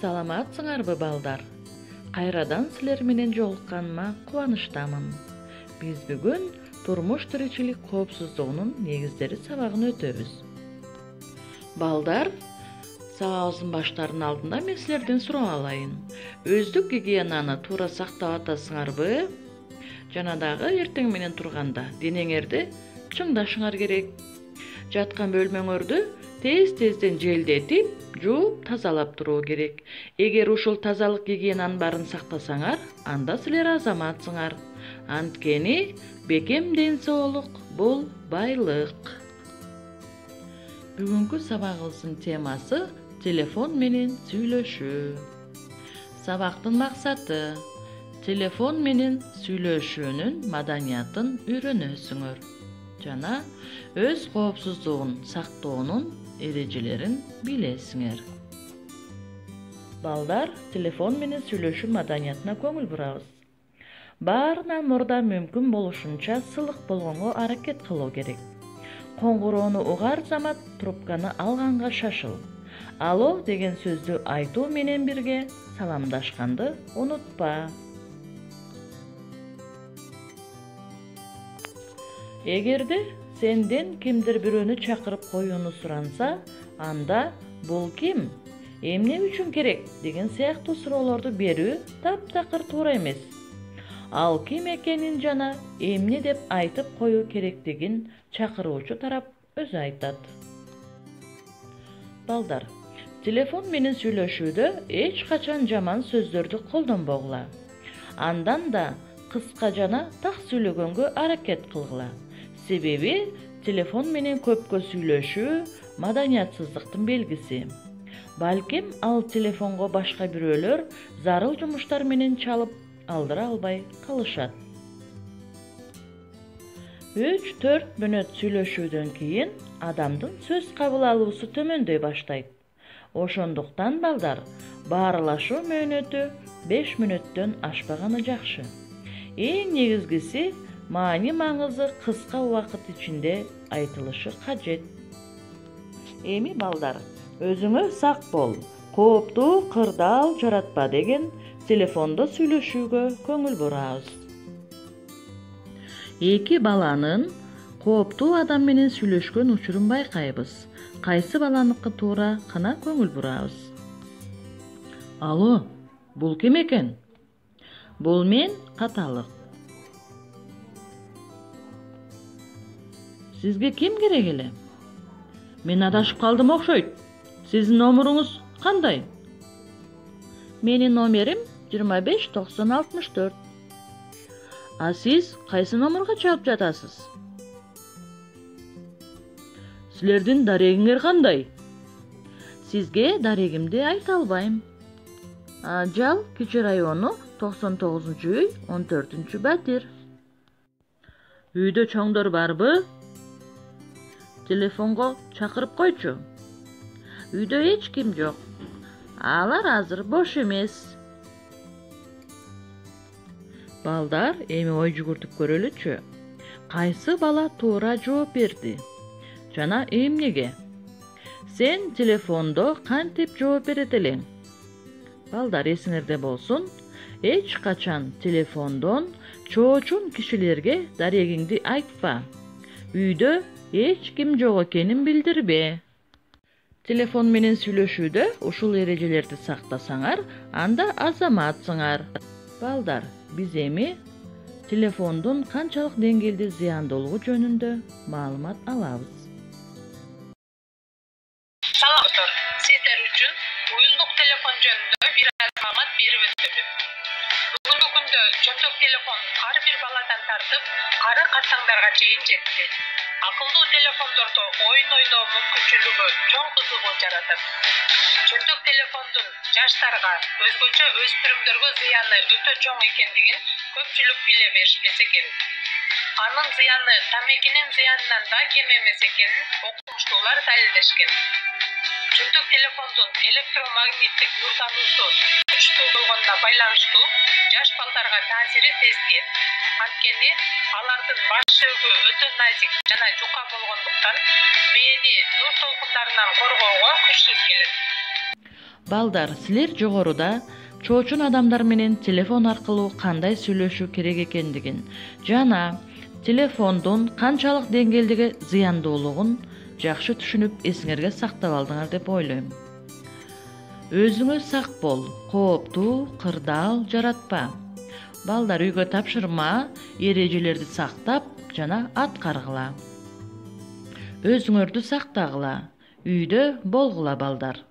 Саламатсыңарбы балдар? Кайрадан силер менен жолукканыма кубанычтамын. Биз бүгүн турмуш тиричилик коопсуздугунун негиздери сабагын өтөбүз. Балдар, сабагыбыздын баштарынын алдында мен силерден сурап алайын. Өздүк гигиенаны туура сактап атасыңарбы? Жана дагы эртең менен турганда денеңерди чыңдашыңар керек. Жаткан бөлмөңөрдү тез-тезден желдетип, жууп, тазалап туруу керек. Эгер ушул тазалык гигиенанын баарын сактасаңар, анда силер азаматсыңар. Анткени бекем ден соолук бул байлык. Бүгүнкү сабагыбыздын темасы телефон менен сүйлөшүү. Сабактын максаты телефон менен сүйлөшүүнүн маданиятын үйрөнөсүңөр жана өз коопсуздугун сактоонун эрежелерин билесиңер. Балдар, телефон менен сүйлөшүү маданиятына көңүл бурабыз. Баарынан мурда мүмкүн болушунча сылык болгонго аракет кылуу керек. Коңгуроону угар замат трубканы алганга шашыл. Алло деген сөздү айтуу менен бирге саламдашканды унутпа. Эгерде сенден кимдир бирөөнү чакырып коюуну суранса, анда бул ким? Эмне үчүн керек деген сыяктуу суроолорду берүү таптакыр туура эмес. Ал ким экенин жана эмне деп айтып коюу керектигин чакыруучу тарап өзү айтат. Балдар, телефон менен сүйлөшүүдө эч качан жаман сөздөрдү колдонбогула. Андан да кыска жана так сүйлөгөнгө аракет кылгыла. Себеби телефон менен көпкө сүйлөшүү маданиятсыздыктын белгиси. Балким ал телефонго башка бирөөлөр зарыл жумуштар менен чалып алдыра албай калышат. 3-4 мүнөт сүйлөшүүдөн кийин адамдын сөз кабыл алуусу төмөндөй баштайт. Ошондуктан балдар, баарылашуу мөөнөтү 5 мүнөттөн ашпаганы жакшы. Эң негизгиси маани маңызы кыска убакыт ичинде айтылышы кажет. Эми балдар, өзүңө сак бол, кооптуу кырдаал жаратпа деген телефондо сүйлөшүүгө көңүл бурабыз. Эки баланын кооптуу адам менен сүйлөшкөн учурун байкайбыз. Кайсы баланыкы туура кана көңүл бурабыз. Алло, бул ким экен? Бул мен Каталык. Сизге ким керек эле? Мен адашып калдым окшойт. Сиздин номеруңуз кандай? Менин номерим 25-90-64. А сиз кайсы номерге чалып жатасыз? Силердин дарегиңер кандай? Сизге дарегимди айта албайм. Жал Кичи району 99-үй 14-батир. Үйдө чоңдор барбы? Телефонго чакырып койчу. Үйдө эч ким жок. Алар азыр бош эмес. Балдар, эми ой жүгүртүп көрөлүчү. Кайсы бала туура жооп берди? Жана эмнеге? Сен телефондо кантип жооп берет элең? Балдар, эсиңерде болсун, эч качан телефондон чоочун кишилерге дарегиңди айтпа. Үйдө эч ким жок экенин билдирбе. Телефон менен сүйлөшүүдө ушул эрежелерди сактасаңар, анда азаматсыңар. Балдар, биз эми телефондун канчалык деңгээлде зыяндуулугу жөнүндө маалымат алабыз. Саламатсыздар, сиздер үчүн уюлдук телефон жөнүндө бир аз маалымат берип өтөлү. Бүгүнкү күндө жөнтөк телефон ар бир баладан тартып, кары картаңдарга чейин жетти. Акылдуу телефондордо оюн ойноо мүмкүнчүлүгү чоң кызыгуу жаратат. Жөнтөк телефондун жаштарга, өзгөчө өспүрүмдөргө зыяны өтө чоң экендигин көпчүлүк биле беришпесе керек. Анын зыяны тамекинин зыянынан да кем эмес экенин окумуштуулар далилдешкен. Жөнтөк телефондун электромагниттик нурдануусу күчтүү болгонуна байланыштуу жаш балдарга таасири тез тиет. Анткени алардын баш сөөгү өтө назик жана жука болгондуктан бээни нур толкундарынан коргоого күчсүз келет. Балдар, силер жогоруда чоочун адамдар менен телефон аркылуу кандай сүйлөшүү керек экендигин жана телефондун канчалык деңгээлдеги зыяндуулугун жакшы түшүнүп эсиңерге сактап алдыңар деп ойлойм. Өзүңө сак бол, кооптуу кырдаал жаратпа. Балдар, үйгө тапшырма, эрежелерди сактап жана аткаргыла. Өзүңөрдү сактагыла, үйдө болгула балдар.